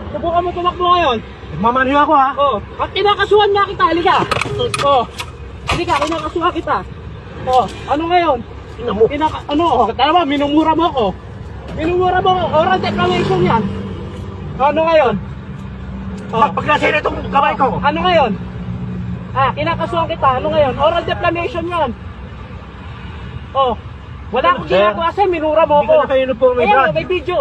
Subukan mo tumakbo ngayon. Nagmamaniho ako ha. Oh, at kinakasuhan nga kita, halika. Oh, halika, kinakasuhan kita. Oh, ano ngayon? Tama, minumura mo ako. Minumura mo ako, oral declaration yan. Ano ngayon? Oh, Pag nasira itong kamay ko. ano ngayon? Kinakasuhan kita, ano ngayon? Oral declaration yan. Oh, wala akong ginagawa sa'yo, minura mo Hindi ka ako. naka-uniform, may Ayan, brad. oh, may video.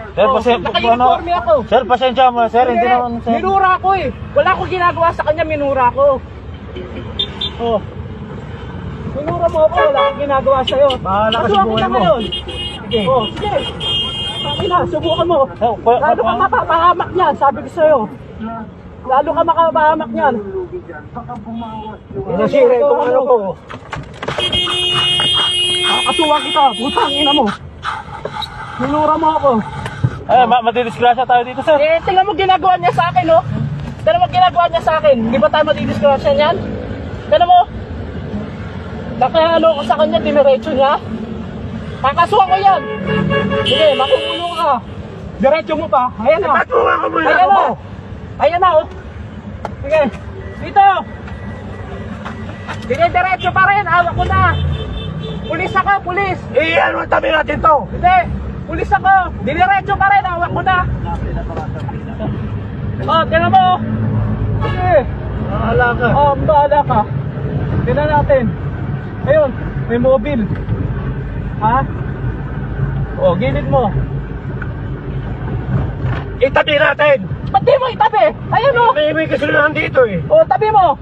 Sir, Oh, naka-uniforme ako. Sir, pasensya mo, sir. Hindi naman, sir. Minura ko eh. Wala akong ginagawa sa kanya, minura ko. Oh. Minura mo ako, wala akong ginagawa sa'yo. Bahala ka sa Kasuhan buhay kita mo. ngayon. Sige. Oh, sige. Sabi na, subukan mo. Oh, Lalo ka mapapahamak niyan, sabi ko sa'yo. Lalo ka makapahamak niyan. Nasira itong ano ko. Kasuhan kita, putang ina mo. Minura mo ako. Madidisgrasya tayo dito, sir. Tingnan mo ginagawa niya sa akin, no? Tingnan mo ginagawa niya sa akin. Di ba tayo madidiskrasya niyan? Tingnan mo. Nakayalo ko sa kanya, diniretso niya. Kakasuhan ko yan. Sige, makukulong ka. Diretso mo pa. Ayan na. Patuwa ka muna Ayan ako na. mo. Ayan na, oh. Sige. Dito. Diretso pa rin. Hawak ko na. Pulis ako, pulis. Ano tabi natin to? Hindi. Pulis ako. Diretso pa rin. Hawak ko na. Oh, tingnan mo. Sige. Bahala ka. Oh, bahala ka. Tingnan natin. Ayun, may mobile. Ha? Oh, gilid mo. Itabi natin. Ba't di mo itabi? Ayun oh. May kasuluhan dito eh. Oh, tabi mo.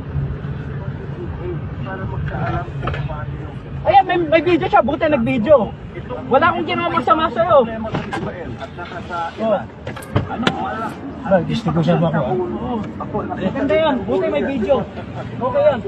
Ayan, may video siya. Buti nag-video. Wala akong ginawa masama sa'yo. Oh. Gusto ko siya ba ako? Maganda yan. Buti may video. Okay yan.